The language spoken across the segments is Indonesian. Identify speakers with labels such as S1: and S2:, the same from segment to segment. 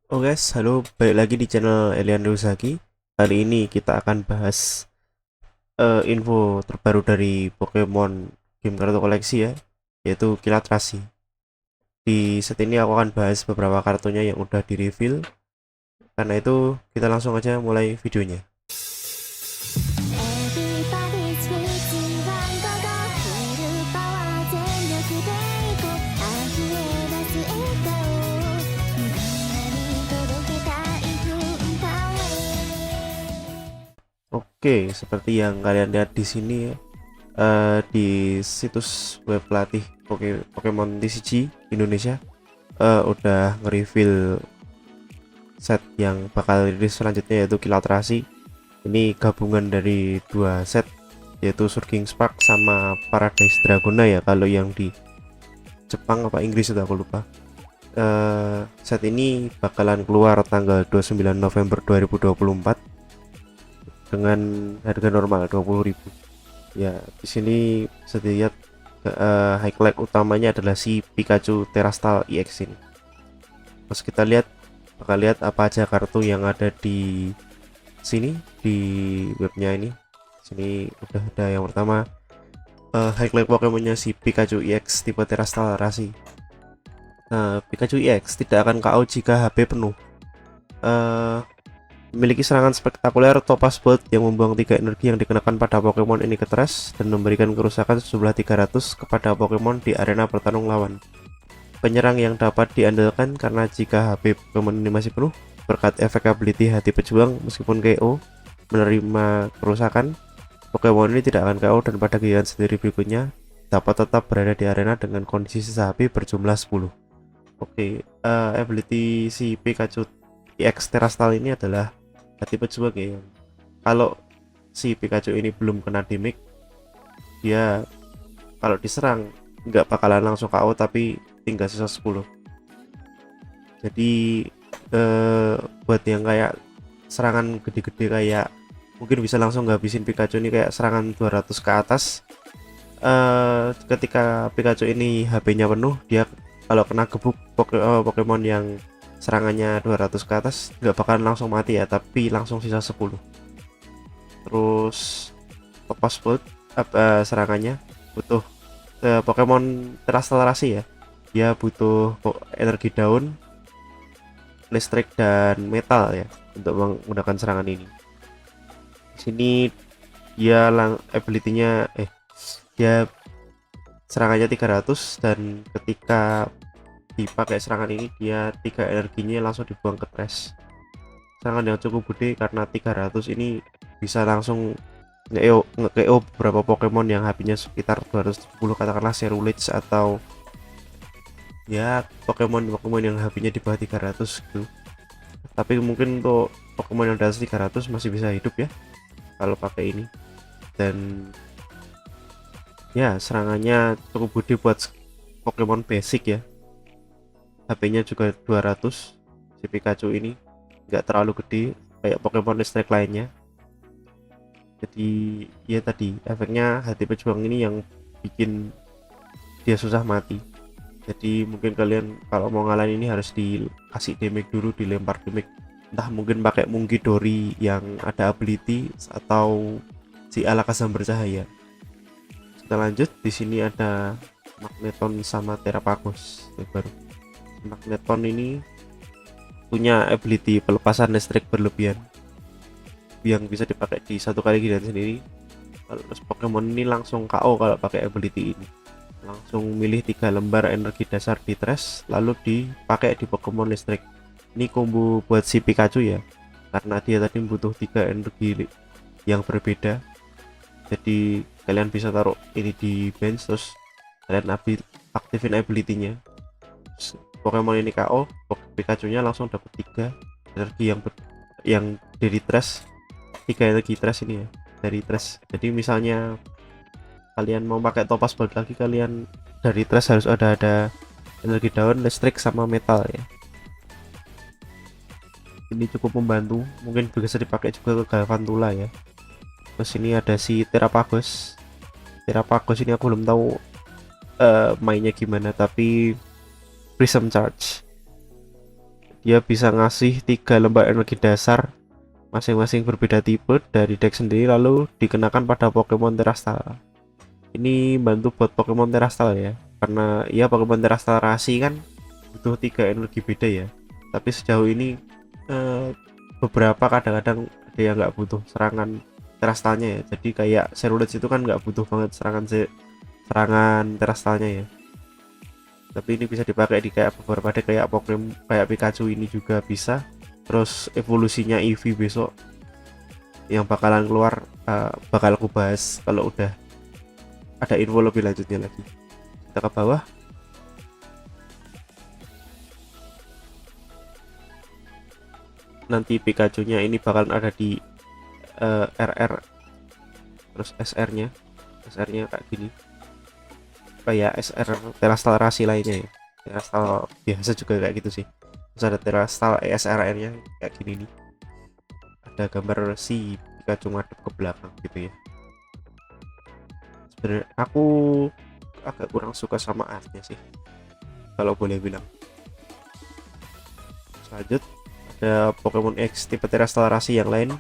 S1: Oh guys, halo, balik lagi di channel Elian Rusaki. Kali ini kita akan bahas info terbaru dari Pokemon game kartu koleksi ya, yaitu Kilat Rasi. Di set ini aku akan bahas beberapa kartunya yang udah di reveal. Karena itu kita langsung aja mulai videonya.
S2: Everybody's waiting 番号がフルパワー全力でいこう溢れ出す笑顔みんなに届けたい文化を
S1: Oke, seperti yang kalian lihat di sini ya, di situs web pelatih Pokemon TCG Indonesia udah nge-reveal set yang bakal rilis selanjutnya yaitu Kilat Rasi. Ini gabungan dari dua set yaitu Surging Spark sama Paradise Dragona ya, kalau yang di Jepang apa Inggris itu aku lupa. Set ini bakalan keluar tanggal 29 November 2024 dengan harga normal 20.000 ya. Di sini bisa dilihat highlight utamanya adalah si Pikachu Terastal EX ini. Terus kita bakal lihat apa aja kartu yang ada di sini di webnya ini. Sini udah ada yang pertama, highlight Pokemonnya si Pikachu EX tipe Terastal Rasi. Pikachu EX tidak akan KO jika HP penuh. Memiliki serangan spektakuler Topaz Bolt yang membuang 3 energi yang dikenakan pada Pokemon ini ke teras dan memberikan kerusakan sejumlah 300 kepada Pokemon di arena bertarung lawan. Penyerang yang dapat diandalkan karena jika HP Pokemon ini masih penuh, berkat efek ability Hati Pejuang, meskipun KO menerima kerusakan, Pokemon ini tidak akan KO dan pada giliran sendiri berikutnya dapat tetap berada di arena dengan kondisi sisa HP berjumlah 10. Oke, ability si Pikachu EX Terastal ini adalah Hati Pejuang ya. Kalau si Pikachu ini belum kena damage, dia kalau diserang nggak bakalan langsung KO tapi tinggal sisa 10. Jadi buat yang kayak serangan gede-gede kayak mungkin bisa langsung ngabisin Pikachu ini kayak serangan 200 ke atas, ketika Pikachu ini HP-nya penuh, dia kalau kena gebuk Pokemon yang serangannya 200 ke atas nggak bakalan langsung mati ya, tapi langsung sisa 10. Terus Topaz Bolt serangannya butuh Pokemon Terastalrasi ya, dia butuh energi daun, listrik dan metal ya untuk menggunakan serangan ini. Di sini dia ability-nya dia serangannya 300 dan ketika dipakai serangan ini dia 3 energinya langsung dibuang ke trash. Serangan yang cukup gede karena 300 ini bisa langsung nge-KO beberapa Pokemon yang HP-nya sekitar 210, katakanlah Cerulege atau ya Pokemon yang HP-nya di bawah 300 gitu. Tapi mungkin untuk Pokemon yang di atas 300 masih bisa hidup ya kalau pakai ini. Dan ya serangannya cukup gede buat Pokemon basic ya. HP-nya juga 200. Si Pikachu ini nggak terlalu gede kayak Pokemon listrik lainnya. Jadi ya tadi efeknya Hati Pejuang ini yang bikin dia susah mati. Jadi mungkin kalian kalau mau ngalahin ini harus dikasih damage dulu, dilempar damage, entah mungkin pakai Mungkidori yang ada ability atau si Alakazam bercahaya. Kita lanjut, di sini ada Magneton sama Terapagos yang baru. Magneton ini punya ability pelepasan listrik berlebihan yang bisa dipakai di satu kali giliran sendiri. Terus Pokemon ini langsung KO kalau pakai ability ini. Langsung milih 3 lembar energi dasar di trash lalu dipakai di Pokemon listrik. Ini combo buat si Pikachu ya, karena dia tadi butuh 3 energi yang berbeda. Jadi kalian bisa taruh ini di bench, terus kalian aktifin ability-nya. Pokemon ini KO, Pikachu nya langsung dapat 3 energi yang dari trash, 3 energi trash ini ya, dari trash. Jadi misalnya kalian mau pakai Topaz Bolt lagi, kalian dari trash harus ada energi daun, listrik sama metal ya. Ini cukup membantu, mungkin bisa dipakai juga ke Galvantula ya. Terus ini ada si Terapagos. Terapagos ini aku belum tahu mainnya gimana, tapi Prism Charge. dia bisa ngasih 3 lembar energi dasar masing-masing berbeda tipe dari deck sendiri lalu dikenakan pada Pokemon Terastal. Ini bantu buat Pokemon Terastal ya, karena ya Pokemon Terastal rasi kan butuh 3 energi beda ya. Tapi sejauh ini beberapa kadang-kadang ada yang nggak butuh serangan Terastalnya ya. Jadi kayak Ceruledge itu kan nggak butuh banget serangan Terastalnya ya. Tapi ini bisa dipakai di kayak beberapa deck kayak Pokemon kayak Pikachu ini juga bisa. Terus evolusinya Eevee besok yang bakalan keluar bakal aku bahas kalau udah ada info lebih lanjutnya lagi. Kita ke bawah. Nanti Pikachu-nya ini bakalan ada di RR, terus SR-nya kayak gini, kayak SR Terastal rasi lainnya ya. Terastal biasa juga kayak gitu sih. Terus ada Terastal ESRR-nya kayak gini nih. Ada gambar si Pikachu ngadep ke belakang gitu ya. Sebenarnya aku agak kurang suka sama artnya sih, kalau boleh bilang. Lanjut, ada Pokemon X tipe Terastal rasi yang lain.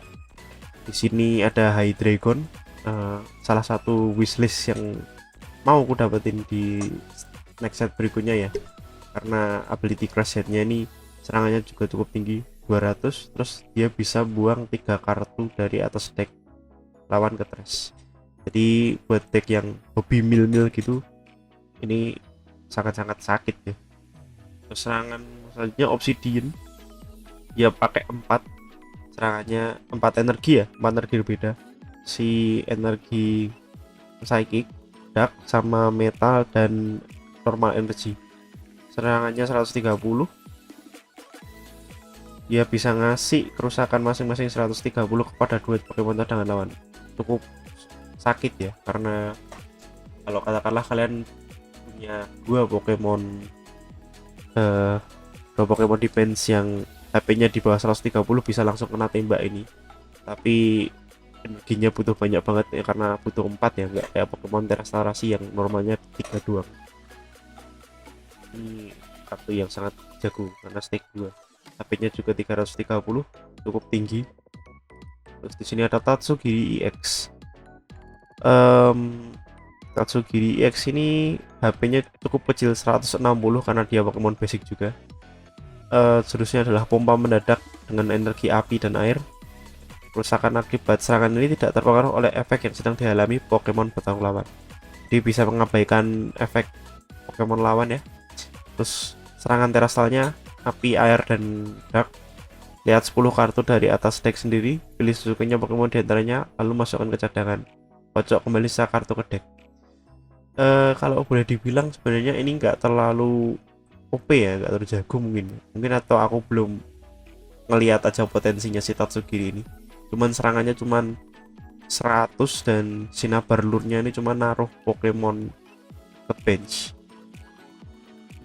S1: Di sini ada Hydreigon, salah satu wishlist yang mau aku dapetin di next set berikutnya ya, karena ability crash setnya ini serangannya juga cukup tinggi 200, terus dia bisa buang 3 kartu dari atas deck lawan ke trash. Jadi buat deck yang hobi mil-mil gitu ini sangat-sangat sakit ya. Terus serangan selanjutnya Obsidian, dia pakai 4 serangannya 4 energi ya, 4 energi berbeda. Si energi psychic, dark sama metal dan normal energy. Serangannya 130. Dia bisa ngasih kerusakan masing-masing 130 kepada 2 Pokemon cadangan lawan. Cukup sakit ya, karena kalau katakanlah kalian punya 2 Pokemon defense yang HP-nya di bawah 130 bisa langsung kena tembak ini. Tapi energinya butuh banyak banget ya, karena butuh 4 ya, nggak kayak Pokemon Terastal rasi yang normalnya 3 doang. Ini kartu yang sangat jago karena stake 2. HP-nya juga 330, cukup tinggi. Terus di sini ada Tatsugiri EX. Tatsugiri EX ini HP-nya cukup kecil 160 karena dia Pokemon basic juga. Jurusnya adalah pompa mendadak dengan energi api dan air. Kerusakan akibat serangan ini tidak terpengaruh oleh efek yang sedang dialami Pokemon bertarung lawan. Jadi bisa mengabaikan efek Pokemon lawan ya. Terus serangan terastalnya api, air, dan dark. Lihat 10 kartu dari atas deck sendiri, pilih sesukanya Pokemon diantaranya, lalu masukkan ke cadangan. Kocok kembali sisa kartu ke deck. Kalau boleh dibilang sebenarnya ini nggak terlalu OP ya, nggak terlalu jago mungkin atau aku belum ngelihat aja potensinya si Tatsugiri ini. Cuman serangannya cuman 100 dan Cinnabar lure-nya ini cuma naruh Pokemon ke bench.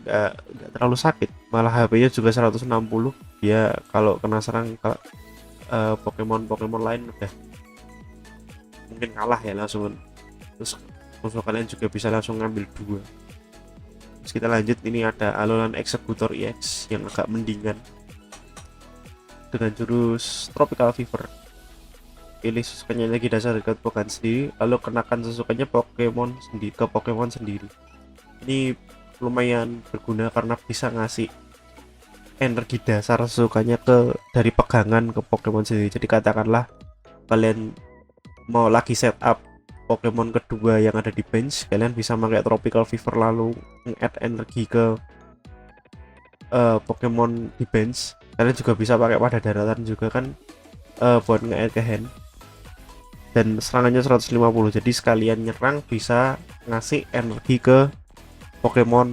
S1: Nggak terlalu sakit, malah HP-nya juga 160. Ya kalau kena serang Pokemon lain udah mungkin kalah ya langsung. Terus musuh kalian juga bisa langsung ngambil 2. Terus kita lanjut, ini ada Alolan Executor EX yang agak mendingan dengan jurus Tropical Fever. Pilih sesukanya lagi dasar dekat Pokemon sendiri, lalu kenakan sesukanya ke Pokemon sendiri. Ini lumayan berguna karena bisa ngasih energi dasar sesukanya dari pegangan ke Pokemon sendiri. Jadi katakanlah kalian mau lagi setup Pokemon kedua yang ada di bench, kalian bisa pakai Tropical Fever lalu nge-add energi ke Pokemon di bench. Kalian juga bisa pakai pada daratan juga kan, buat nge-add ke hand. Dan serangannya 150, jadi sekalian nyerang bisa ngasih energi ke Pokemon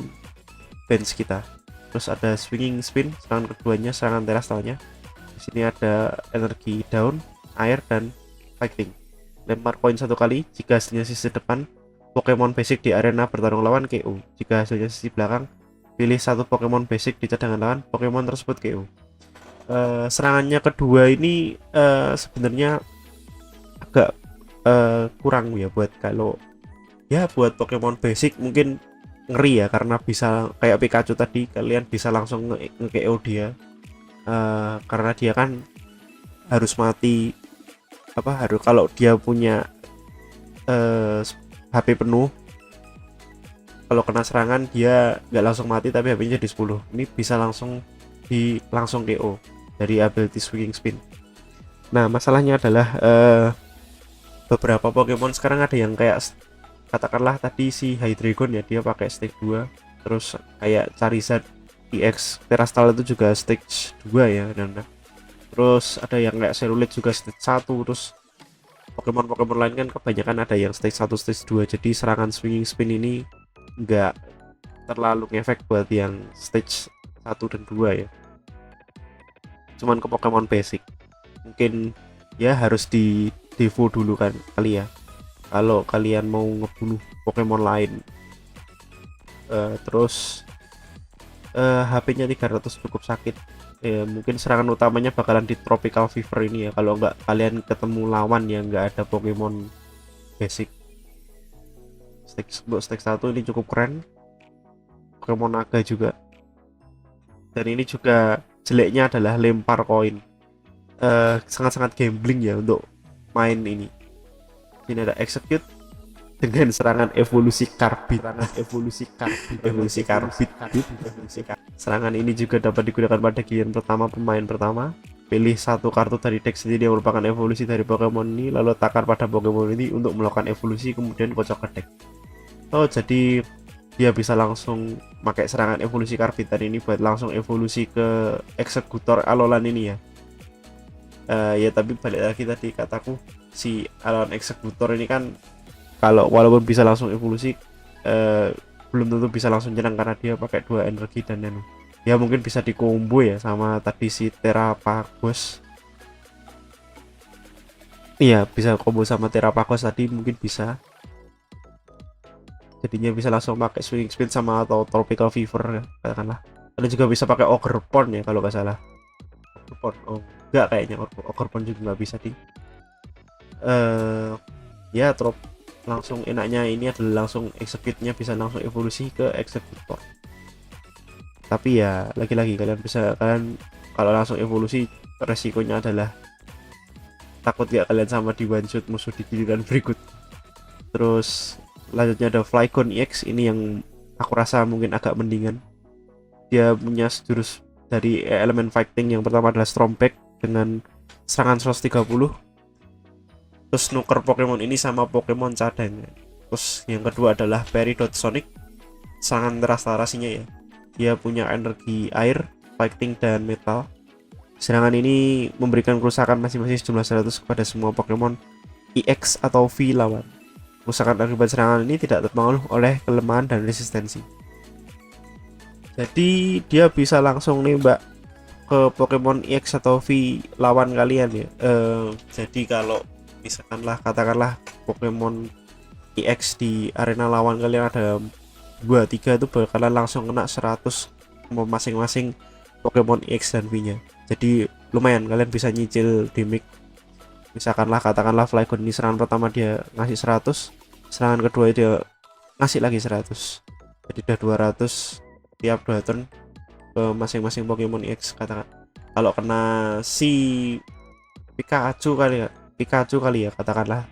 S1: bench kita. Terus ada Swinging Spin, serangan keduanya serangan terastalnya. Di sini ada energi daun, air, dan fighting. Lempar koin 1 kali, jika hasilnya sisi depan Pokemon basic di arena bertarung lawan KO. Jika hasilnya sisi belakang, pilih 1 Pokemon basic di cadangan lawan, Pokemon tersebut KO. Serangannya kedua ini sebenarnya agak kurang ya, buat buat Pokemon basic mungkin ngeri ya, karena bisa kayak Pikachu tadi, kalian bisa langsung nge-KO dia. karena dia kan harus mati, harus kalau dia punya HP penuh, kalau kena serangan dia nggak langsung mati tapi HP-nya jadi 10. Ini bisa langsung KO dari ability Swinging Spin. Nah masalahnya adalah beberapa Pokemon sekarang ada yang kayak katakanlah tadi si Hydreigon ya, dia pakai stage 2, terus kayak Charizard EX Terastal itu juga stage 2 ya, dan terus ada yang kayak Cerulite juga stage 1, terus Pokemon lain kan kebanyakan ada yang stage 1 stage 2, jadi serangan Swinging Spin ini nggak terlalu ngefek buat yang stage 1 dan 2 ya, cuman ke Pokemon basic mungkin ya harus di devo dulu kan kali ya kalau kalian mau ngebunuh Pokemon lain. Terus HP-nya 300 cukup sakit ya, mungkin serangan utamanya bakalan di Tropical Fever ini ya, kalau nggak kalian ketemu lawan yang nggak ada Pokemon basic. Stage 1 ini cukup keren, Pokemon naga juga, dan ini juga jeleknya adalah lempar koin. Sangat-sangat gambling ya untuk main ini. Ini ada Execute dengan serangan evolusi Carbid. Serangan ini juga dapat digunakan pada giliran pertama pemain pertama. Pilih satu kartu dari deck sendiri yang merupakan evolusi dari Pokemon ini, lalu takar pada Pokemon ini untuk melakukan evolusi, kemudian kocok ke deck. Oh, jadi dia bisa langsung pakai serangan evolusi Karbitan ini buat langsung evolusi ke Executor Alolan ini ya. Ya tapi balik lagi tadi kataku, si Alolan Executor ini kan kalau walaupun bisa langsung evolusi, belum tentu bisa langsung nyerang karena dia pakai 2 energi dan nano. Ya mungkin bisa di combo ya sama tadi si Terapagos. Iya bisa combo sama Terapagos tadi, mungkin bisa. Jadinya bisa langsung pakai Swinging Spin sama atau Tropical Fever katakanlah. Ada juga bisa pakai Ogre Pond ya kalau nggak salah. Ogre Pond, oh enggak kayaknya Ogre Pond juga nggak bisa di. Ya langsung enaknya ini adalah langsung execute-nya bisa langsung evolusi ke Executor. Tapi ya lagi-lagi kalian kalau langsung evolusi resikonya adalah takut gak kalian sama di one shot musuh di giliran berikut. Terus lanjutnya ada Flygon EX, ini yang aku rasa mungkin agak mendingan. Dia punya jurus dari elemen fighting, yang pertama adalah Storm Back dengan serangan 130. Terus nuker Pokemon ini sama Pokemon cadang. Terus yang kedua adalah Peridot Sonic, serangan rasa-rasinya ya. Dia punya energi air, fighting, dan metal. Serangan ini memberikan kerusakan masing-masing sejumlah 100 kepada semua Pokemon EX atau V lawan. Kerusakan akibat serangan ini tidak terpengaruh oleh kelemahan dan resistensi. Jadi dia bisa langsung nembak ke Pokemon EX atau V lawan kalian ya. Jadi kalau misalkanlah katakanlah Pokemon EX di arena lawan kalian ada 2-3 itu bakalan langsung kena 100 masing-masing Pokemon EX dan V nya. Jadi lumayan kalian bisa nyicil damage. Misalkanlah katakanlah Flygon ini serangan pertama dia ngasih 100, serangan kedua dia ngasih lagi 100, jadi udah 200 tiap 2 turn ke masing-masing Pokemon EX. Katakan kalau kena si Pikachu kali ya katakanlah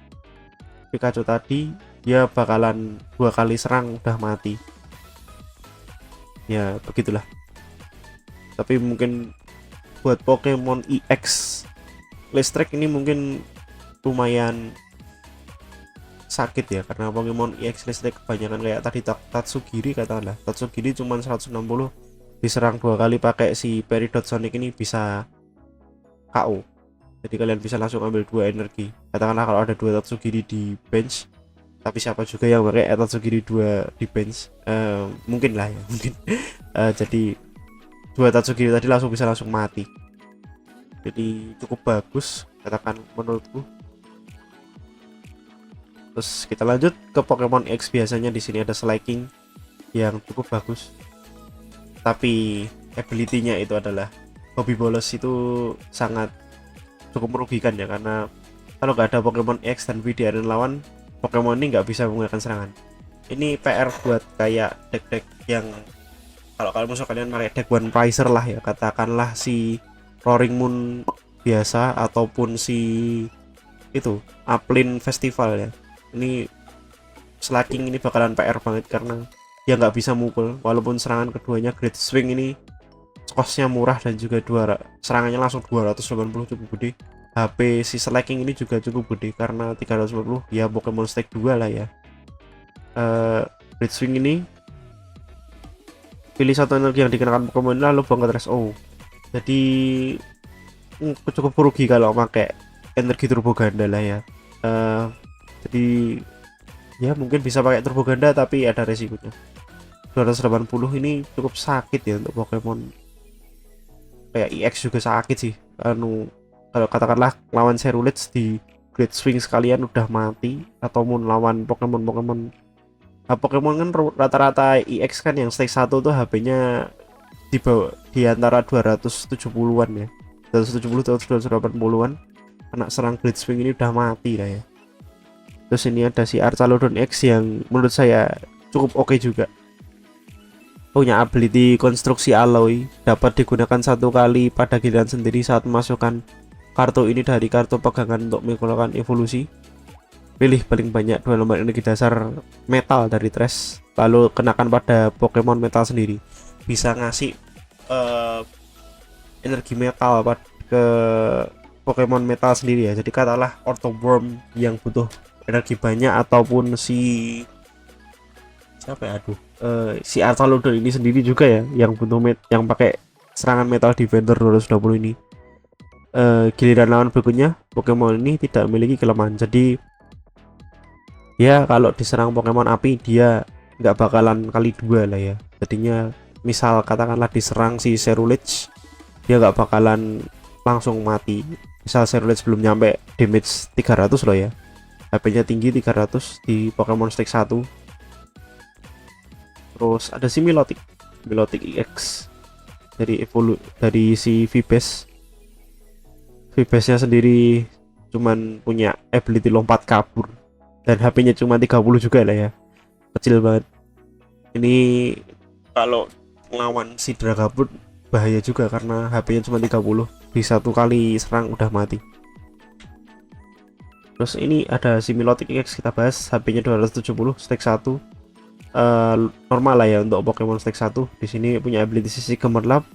S1: Pikachu tadi, dia bakalan 2 kali serang udah mati ya, begitulah. Tapi mungkin buat Pokemon EX Listrik ini mungkin lumayan sakit ya, karena Pokemon EX Listrik kebanyakan kayak tadi Tatsugiri katakanlah. Tatsugiri cuma 160, diserang 2 kali pakai si Peridot Sonic ini bisa KO. Jadi kalian bisa langsung ambil 2 energi. Katakanlah kalau ada 2 Tatsugiri di bench, tapi siapa juga yang pakai Tatsugiri 2 di bench, mungkin lah ya mungkin. Jadi 2 Tatsugiri tadi bisa langsung mati. Jadi cukup bagus katakan menurutku. Terus kita lanjut ke Pokemon X. Biasanya di sini ada Slaking yang cukup bagus, tapi ability-nya itu adalah Hobi Bolos, itu sangat cukup merugikan ya, karena kalau nggak ada Pokemon X dan V di arena lawan, Pokemon ini nggak bisa menggunakan serangan. Ini PR buat kayak deck-deck yang kalau kalian musuh kalian pakai deck One Pricer lah ya, katakanlah si Roaring Moon biasa ataupun si itu Uplin Festival ya. Ini Slaking ini bakalan PR banget karena dia nggak bisa mukul, walaupun serangan keduanya Great Swing ini costnya murah dan juga serangannya langsung 280 cukup gede. HP si Slaking ini juga cukup gede karena 350 ya, Pokemon Stake 2 lah ya. Great Swing ini pilih satu energi yang dikenakan Pokemon lalu bangga Thresh. Oh, jadi cukup rugi kalau pakai energi turbo ganda lah ya. Jadi ya mungkin bisa pakai turbo ganda tapi ada resikonya. 280 ini cukup sakit ya untuk Pokemon kayak EX juga sakit sih. Kalau katakanlah lawan Cerulege di Great Swing sekalian udah mati, ataupun lawan Pokemon kan rata-rata EX kan yang stage 1 tuh HP-nya di antara 270-an ya. 270 atau 280-an. Anak serang Great Swing ini udah mati lah ya. Terus ini ada si Archaludon X yang menurut saya cukup oke juga. Punya ability konstruksi alloy, dapat digunakan satu kali pada giliran sendiri saat memasukkan kartu ini dari kartu pegangan untuk melakukan evolusi. Pilih paling banyak 2 lembar energi dasar metal dari Thresh, lalu kenakan pada Pokemon metal sendiri. Bisa ngasih energi metal ke Pokemon metal sendiri ya. Jadi katakanlah Orthworm yang butuh energi banyak, ataupun si si Archaludon ini sendiri juga ya yang butuh yang pakai serangan metal defender 220 ini. Giliran lawan berikutnya Pokemon ini tidak memiliki kelemahan, jadi ya kalau diserang Pokemon api dia nggak bakalan kali 2 lah ya. Jadinya misal katakanlah diserang si Cerulege, dia nggak bakalan langsung mati. Misal Cerulege belum nyampe damage 300 loh ya, HP nya tinggi 300 di Pokemon Stake 1. Terus ada si Milotic EX dari si Vibes nya sendiri cuman punya ability lompat kabur dan HP-nya cuma 30 juga lah ya, kecil banget. Ini kalau lawan si Dragapult bahaya juga karena HP-nya cuma 30, di satu kali serang udah mati. Terus ini ada si Milotic EX, kita bahas. HP-nya 270, Stake 1. Normal lah ya untuk Pokemon Stake 1. Di sini punya ability sisi gemerlap.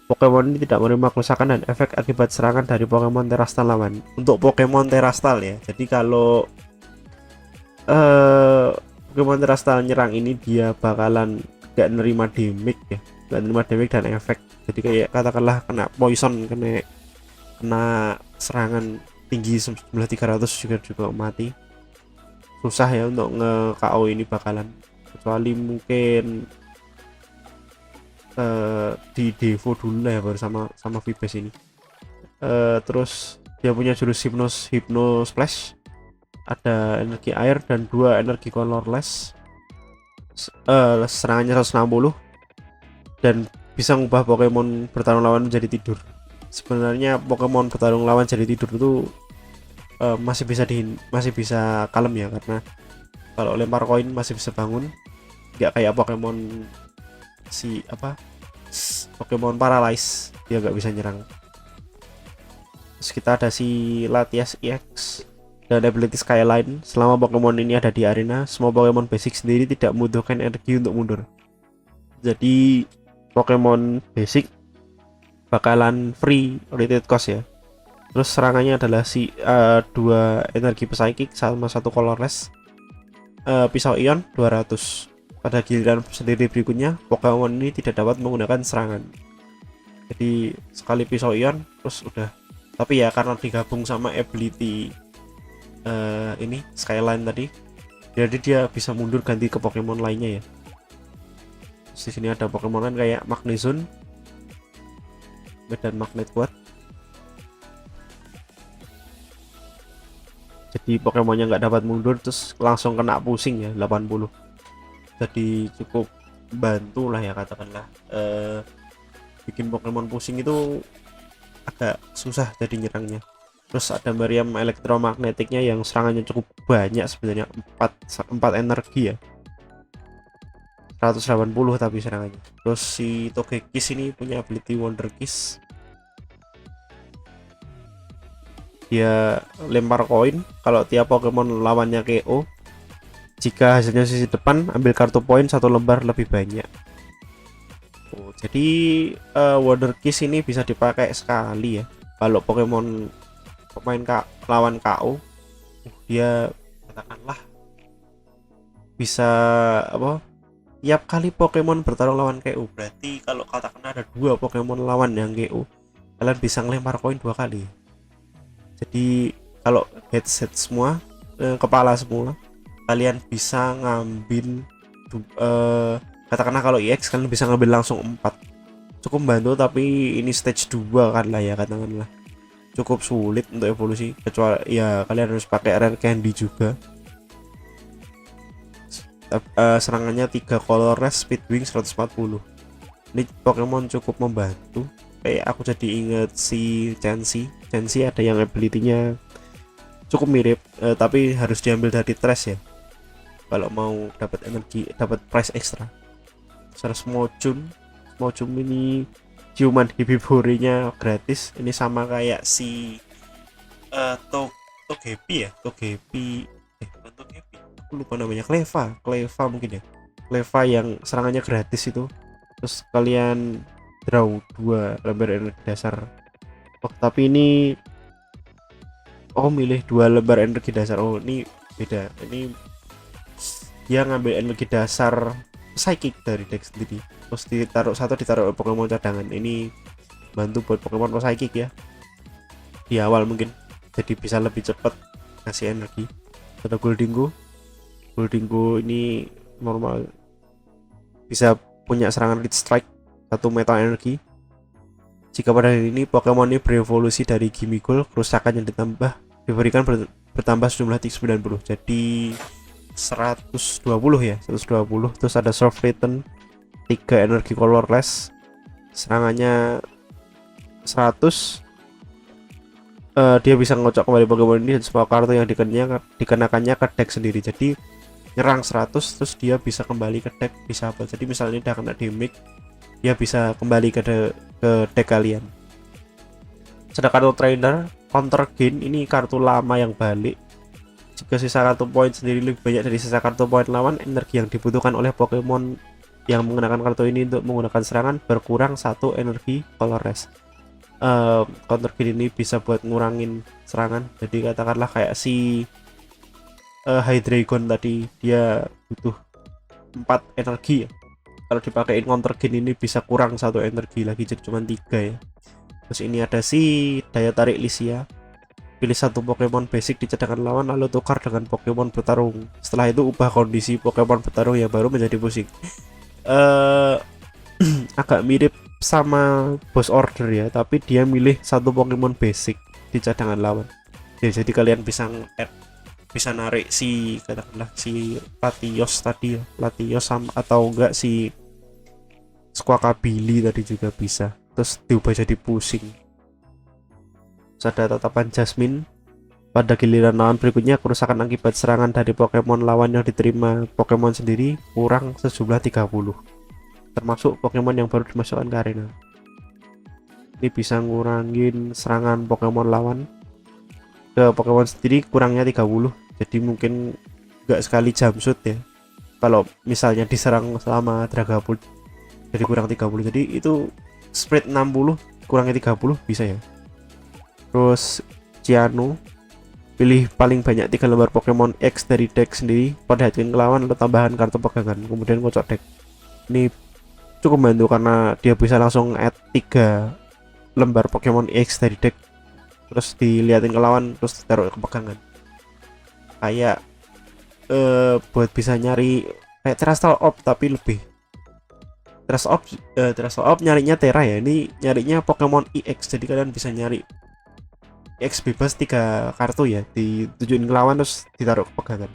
S1: Pokemon ini tidak menerima kerusakan dan efek akibat serangan dari Pokemon Terastal lawan. Untuk Pokemon Terastal ya. Jadi kalau Pokemon Terastal nyerang ini dia bakalan gak nerima damage ya, gak nerima damage dan efek. Jadi kayak katakanlah kena poison, kena serangan tinggi jumlah 300 juga mati. Susah ya untuk nge-KO ini bakalan, kecuali mungkin di Devo dulu lah ya baru sama Vibes ini. Terus dia punya jurus Hypno Splash, ada energi air dan 2 energi colorless. Serangannya 160 dan bisa mengubah Pokemon bertarung lawan menjadi tidur. Sebenarnya Pokemon bertarung lawan jadi tidur itu masih bisa kalem ya, karena kalau lempar koin masih bisa bangun, nggak kayak Pokemon Pokemon Paralyze, dia nggak bisa nyerang. Terus kita ada si Latias EX dan ability Skyline. Selama Pokemon ini ada di arena, semua Pokemon basic sendiri tidak membutuhkan energi untuk mundur. Jadi Pokemon basic bakalan free rated cost ya. Terus serangannya adalah si 2 energi Psychic sama 1 colorless. Pisau Ion 200. Pada giliran sendiri berikutnya, Pokemon ini tidak dapat menggunakan serangan. Jadi sekali Pisau Ion terus udah. Tapi ya karena digabung sama ability ini Skyline tadi, jadi dia bisa mundur ganti ke Pokemon lainnya ya. Terus di sini ada Pokemon kan kayak Magnezone, Medan Magnet kuat. Jadi Pokemonnya nggak dapat mundur terus langsung kena pusing ya 80. Jadi cukup bantu lah ya katakanlah. Bikin Pokemon pusing itu agak susah jadi nyerangnya. Terus ada Miriam elektromagnetiknya yang serangannya cukup banyak sebenarnya, 4 energi ya, 180 tapi serangannya. Terus si Togekiss ini punya ability Wonder Kiss. dia lempar koin kalau tiap Pokemon lawannya KO. Jika hasilnya sisi depan, ambil kartu poin 1 lembar lebih banyak. Oh, jadi Wonder Kiss ini bisa dipakai sekali ya. Kalau Pokemon lawan KO, dia katakanlah bisa apa? Tiap kali Pokemon bertarung lawan KO, berarti kalau katakanlah ada 2 Pokemon lawan yang KO, kalian bisa ngelempar koin 2 kali. Jadi kalau headset semua, kepala semua, kalian bisa ngambil katakanlah kalau EX kalian bisa ngambil langsung 4. Cukup membantu, tapi ini stage 2 kan lah ya, katakanlah cukup sulit untuk evolusi, kecuali ya kalian harus pakai rare candy juga. Serangannya 3 colorless, speed wing 140. Ini Pokemon cukup membantu. Kayak aku jadi inget si Chansey ada yang ability-nya cukup mirip, tapi harus diambil dari trash ya kalau mau dapat energi, dapat price extra. Terus Smocum ini ciuman Hibibori-nya gratis. Ini sama kayak si Togepi ya, Togepi bukan Togepi, aku lupa namanya, Cleva mungkin ya, Cleva yang serangannya gratis itu. Terus kalian draw 2 lembar energi dasar. Oh tapi ini milih 2 lembar energi dasar. Oh ini beda, ini dia ngambil energi dasar psychic dari deck sendiri, terus ditaruh Pokemon cadangan. Ini bantu buat Pokemon psychic ya di awal mungkin, jadi bisa lebih cepat ngasih energi. Ada Goldingo ini normal, bisa punya serangan lead strike 1 metal energi. Jika pada hari ini Pokemon ini berevolusi dari Gimmighoul, kerusakan yang diberikan bertambah sejumlah 90, jadi 120 ya, 120. Terus ada soft return 3 energi colorless, serangannya 100. Dia bisa ngocok kembali Pokemon ini dan semua kartu yang dikenakannya ke deck sendiri. Jadi nyerang 100, terus dia bisa kembali ke deck disable. Jadi misalnya udah kena damage, dia bisa kembali ke deck kalian. Sedangkan kartu trainer counter gain, ini kartu lama yang balik. Jika sisa kartu poin sendiri lebih banyak dari sisa kartu poin lawan, energi yang dibutuhkan oleh Pokemon yang menggunakan kartu ini untuk menggunakan serangan berkurang 1 energi colorless. Counter gain ini bisa buat ngurangin serangan. Jadi katakanlah kayak si Hydreigon tadi, dia butuh 4 energi ya. Kalau dipakein counter gain ini bisa kurang 1 energi lagi, jadi cuma 3 ya. Terus ini ada si daya tarik Lysia. Pilih 1 Pokemon basic di cadangan lawan, lalu tukar dengan Pokemon bertarung. Setelah itu ubah kondisi Pokemon bertarung yang baru menjadi pusing. Agak mirip sama boss order ya, tapi dia milih 1 Pokemon basic di cadangan lawan ya. Jadi kalian bisa narik si katakanlah si Latios tadi ya, Latios atau enggak si Squawkabilly tadi juga bisa, terus diubah jadi pusing. Ada tatapan Jasmine. Pada giliran lawan berikutnya, kerusakan akibat serangan dari Pokemon lawan yang diterima Pokemon sendiri kurang sejumlah 30, termasuk Pokemon yang baru dimasukkan ke arena. Ini bisa ngurangin serangan Pokemon lawan ke Pokemon sendiri kurangnya 30. Jadi mungkin nggak sekali jump shoot ya, kalau misalnya diserang selama Dragapult, jadi kurang 30. Jadi itu spread 60 kurangnya 30 bisa ya. Terus Ciano, pilih paling banyak 3 lembar Pokemon X dari deck sendiri pada hasil lawan, lalu tambahan kartu pegangan, kemudian kocok deck. Ini cukup membantu karena dia bisa langsung add 3 lembar Pokemon X dari deck, terus dilihatin ke lawan, terus ditaruh ke pegangan. Kayak buat bisa nyari kayak Terastal Orb, tapi lebih Terastal Orb nyarinya Tera ya, ini nyarinya Pokemon EX. Jadi kalian bisa nyari EX bebas 3 kartu ya, ditujuin ke lawan terus ditaruh ke pegangan.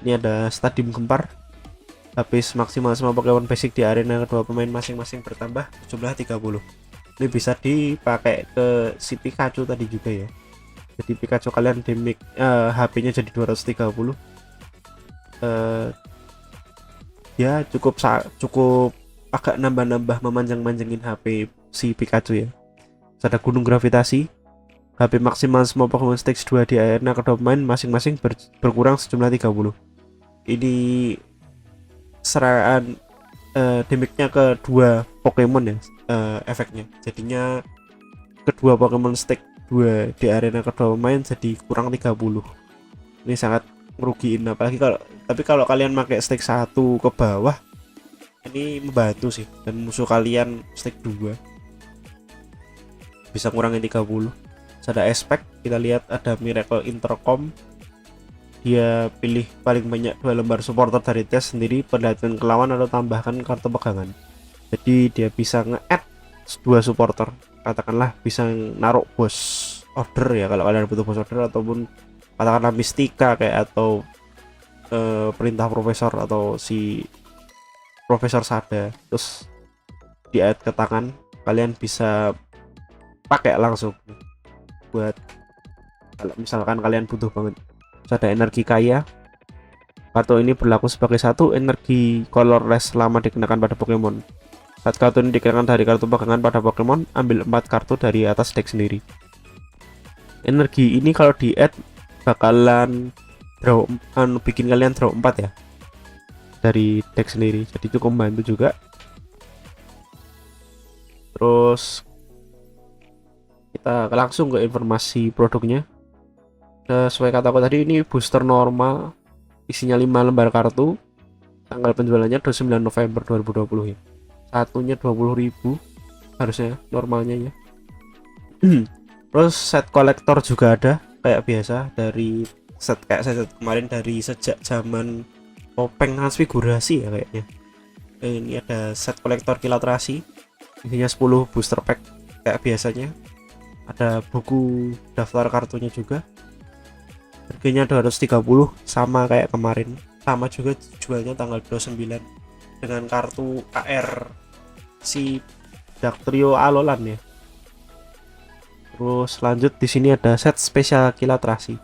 S1: Ini ada Stadium Gempar. Habis maksimal semua Pokemon basic di arena kedua pemain masing-masing bertambah jumlah 30. Ini bisa dipakai ke si Pikachu tadi juga ya. Jadi Pikachu kalian damage HP-nya jadi 230. Ya cukup agak nambah-nambah memanjang-manjangin HP si Pikachu ya. Terus ada Gunung Gravitasi. HP maksimal semua Pokemon Stage 2 di arena kedua pemain masing-masing berkurang sejumlah 30. Ini serangan damage-nya ke dua Pokemon ya, efeknya. Jadinya kedua Pokemon Stage 2 di arena kedua pemain jadi kurang 30. Ini sangat merugiin, apalagi kalau kalian pakai Stage 1 ke bawah, ini membantu sih, dan musuh kalian Stage 2 bisa ngurangin 30. Ada aspek, kita lihat ada Miracle Intercom, dia pilih paling banyak 2 lembar supporter dari tes sendiri, perhatian ke lawan atau tambahkan kartu pegangan. Jadi dia bisa nge-add 2 supporter, katakanlah bisa naruh boss order ya kalau kalian butuh boss order, ataupun katakanlah Mystica kayak, atau perintah profesor atau si Profesor Sada, terus di add ke tangan, kalian bisa pakai langsung buat kalau misalkan kalian butuh banget. Terus ada energi kaya, kartu ini berlaku sebagai satu energi colorless selama dikenakan pada Pokemon. Saat kartu ini dikenakan dari kartu pegangan pada Pokemon, ambil 4 kartu dari atas deck sendiri. Energi ini kalau di add bakalan draw, bikin kalian draw 4 ya dari deck sendiri, jadi cukup membantu juga. Terus kita langsung ke informasi produknya. Sesuai kataku tadi, ini booster normal, isinya 5 lembar kartu, tanggal penjualannya 29 November 2020 ya. Satunya 20.000 harusnya normalnya ya. Terus set kolektor juga ada kayak biasa, dari set kemarin, dari sejak zaman topeng transfigurasi ya kayaknya. Ini ada set kolektor kilat rasi, isinya 10 booster pack kayak biasanya. Ada buku daftar kartunya juga, harganya 230 sama kayak kemarin, sama juga jualnya tanggal 29 dengan kartu AR si Dactrio Alolan ya. Terus lanjut, di sini ada set spesial kilat rasi.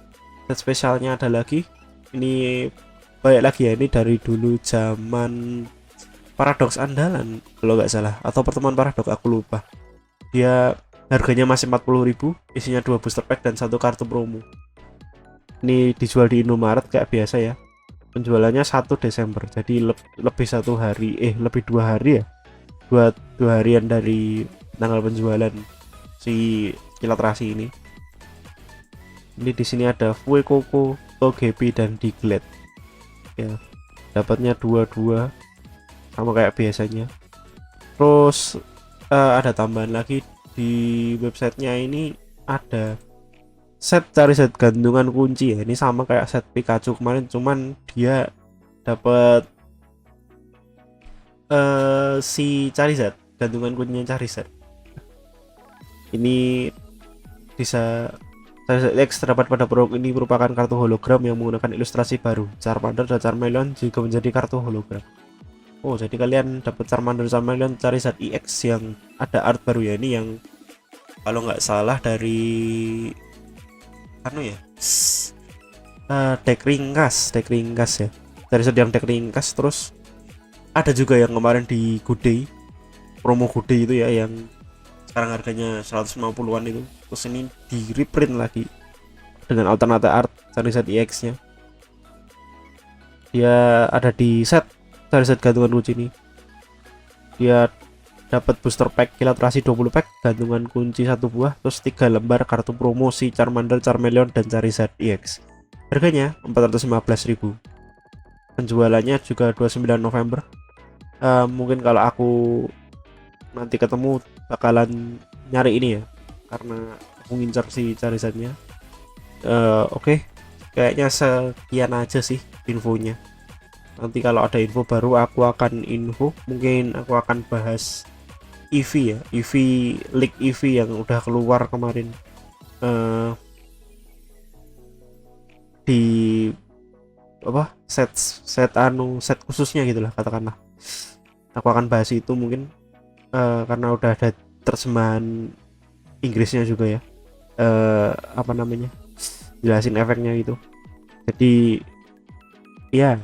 S1: Set spesialnya ada lagi, ini banyak lagi ya, ini dari dulu zaman Paradox Andalan kalau nggak salah, atau pertemuan Paradox aku lupa. Dia harganya masih 40.000, isinya 2 booster pack dan 1 kartu promo. Ini dijual di Indomaret kayak biasa ya. Penjualannya 1 Desember, jadi lebih 1 hari, lebih 2 hari ya, 2 harian dari tanggal penjualan si kilat rasi ini. Ini di sini ada Fuecoco, Togepi dan Diglett ya, dapatnya 2 sama kayak biasanya. Terus ada tambahan lagi di websitenya, ini ada set Charizard gantungan kunci ya. Ini sama kayak set Pikachu kemarin, cuman dia dapat si Charizard, gantungan kuncinya Charizard. Ini bisa Charizard X terdapat pada produk ini merupakan kartu hologram yang menggunakan ilustrasi baru. Charmander dan Charmeleon juga menjadi kartu hologram. Oh, jadi kalian dapat Charmander, Charmeleon, Charizard EX yang ada art baru ya. Ini yang kalau nggak salah dari deck ringkas ya, Charizard yang deck ringkas. Terus ada juga yang kemarin di Good Day, promo Good Day itu ya, yang sekarang harganya 150-an itu. Terus ini di reprint lagi dengan alternate art Charizard EX nya. Dia ada di set Charizard gantungan kunci ini. Dia dapat booster pack kilat rasi 20 pack, gantungan kunci 1 buah, terus 3 lembar kartu promosi Charmander, Charmeleon dan Charizard EX. Harganya 415.000. Penjualannya juga 29 November. Mungkin kalau aku nanti ketemu bakalan nyari ini ya, karena aku ngincar si Charizardnya. Oke. Kayaknya sekian aja sih infonya. Nanti kalau ada info baru aku akan info. Mungkin aku akan bahas EV ya, League EV yang udah keluar kemarin di apa, set khususnya gitulah katakanlah. Aku akan bahas itu mungkin karena udah ada terjemahan Inggrisnya juga ya, apa namanya, jelasin efeknya gitu. Jadi ya,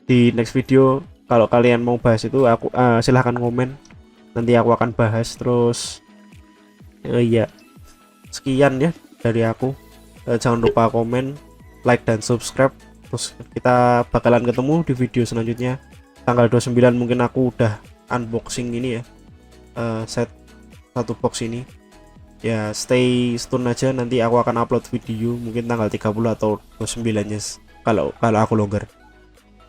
S1: di next video kalau kalian mau bahas itu aku silahkan komen, nanti aku akan bahas. Terus ya sekian ya dari aku. Jangan lupa komen, like, dan subscribe. Terus kita bakalan ketemu di video selanjutnya tanggal 29. Mungkin aku udah unboxing ini ya, set satu box ini ya. Stay tune aja, nanti aku akan upload video mungkin tanggal 30 atau 29 nya kalau aku longgar.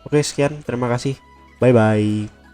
S1: Oke, sekian, terima kasih, bye bye.